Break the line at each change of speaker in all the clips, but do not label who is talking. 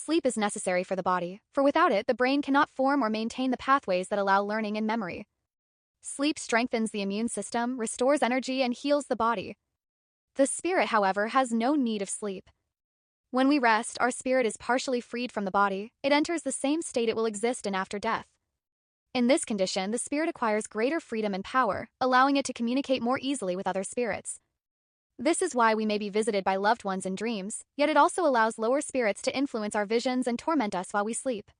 Sleep is necessary for the body, for without it, the brain cannot form or maintain the pathways that allow learning and memory. Sleep strengthens the immune system, restores energy, and heals the body. The spirit, however, has no need of sleep. When we rest, our spirit is partially freed from the body. It enters the same state it will exist in after death. In this condition, the spirit acquires greater freedom and power, allowing it to communicate more easily with other spirits. This is why we may be visited by loved ones in dreams, yet it also allows lower spirits to influence our visions and torment us while we sleep.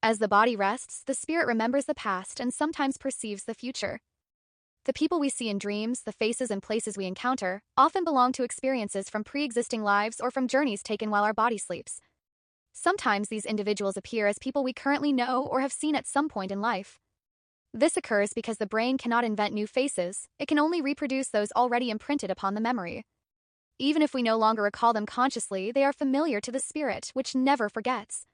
As the body rests, the spirit remembers the past and sometimes perceives the future. The people we see in dreams, the faces and places we encounter, often belong to experiences from pre-existing lives or from journeys taken while our body sleeps. Sometimes these individuals appear as people we currently know or have seen at some point in life. This occurs because the brain cannot invent new faces, it can only reproduce those already imprinted upon the memory. Even if we no longer recall them consciously, they are familiar to the spirit, which never forgets.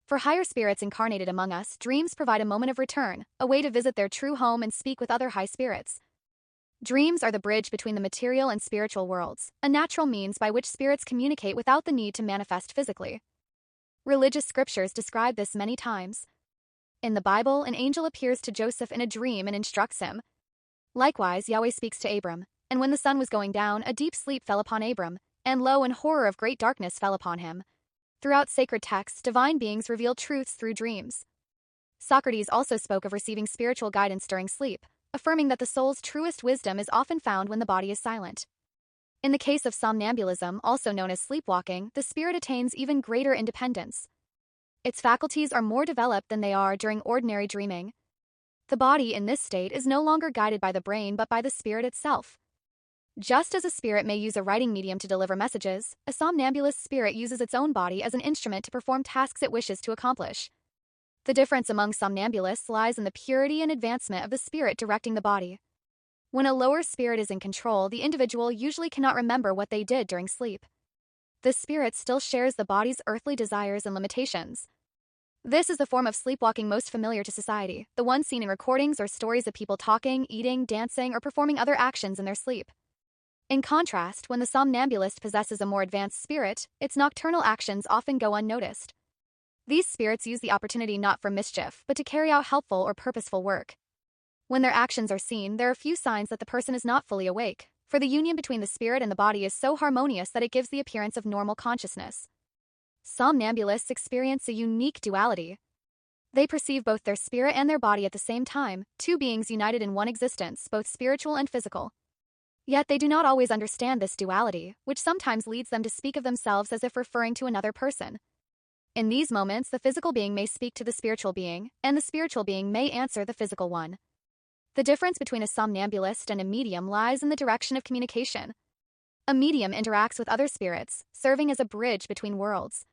For higher spirits incarnated among us, dreams provide a moment of return, a way to visit their true home and speak with other high spirits. Dreams are the bridge between the material and spiritual worlds, a natural means by which spirits communicate without the need to manifest physically. Religious scriptures describe this many times. In the Bible, an angel appears to Joseph in a dream and instructs him. Likewise, Yahweh speaks to Abram, and when the sun was going down, a deep sleep fell upon Abram, and lo, an horror of great darkness fell upon him. Throughout sacred texts, divine beings reveal truths through dreams. Socrates also spoke of receiving spiritual guidance during sleep, affirming that the soul's truest wisdom is often found when the body is silent. In the case of somnambulism, also known as sleepwalking, the spirit attains even greater independence. Its faculties are more developed than they are during ordinary dreaming. The body in this state is no longer guided by the brain but by the spirit itself. Just as a spirit may use a writing medium to deliver messages, a somnambulist spirit uses its own body as an instrument to perform tasks it wishes to accomplish. The difference among somnambulists lies in the purity and advancement of the spirit directing the body. When a lower spirit is in control, the individual usually cannot remember what they did during sleep. The spirit still shares the body's earthly desires and limitations. This is the form of sleepwalking most familiar to society, the one seen in recordings or stories of people talking, eating, dancing, or performing other actions in their sleep. In contrast, when the somnambulist possesses a more advanced spirit, its nocturnal actions often go unnoticed. These spirits use the opportunity not for mischief, but to carry out helpful or purposeful work. When their actions are seen, there are few signs that the person is not fully awake, for the union between the spirit and the body is so harmonious that it gives the appearance of normal consciousness. Somnambulists experience a unique duality. They perceive both their spirit and their body at the same time, two beings united in one existence, both spiritual and physical. Yet they do not always understand this duality, which sometimes leads them to speak of themselves as if referring to another person. In these moments, the physical being may speak to the spiritual being, and the spiritual being may answer the physical one. The difference between a somnambulist and a medium lies in the direction of communication. A medium interacts with other spirits, serving as a bridge between worlds.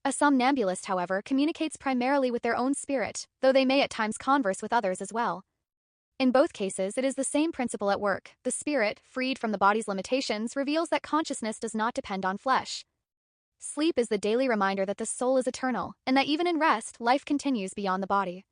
A somnambulist, however, communicates primarily with their own spirit, though they may at times converse with others as well. In both cases, it is the same principle at work. The spirit, freed from the body's limitations, reveals that consciousness does not depend on flesh. Sleep is the daily reminder that the soul is eternal, and that even in rest, life continues beyond the body.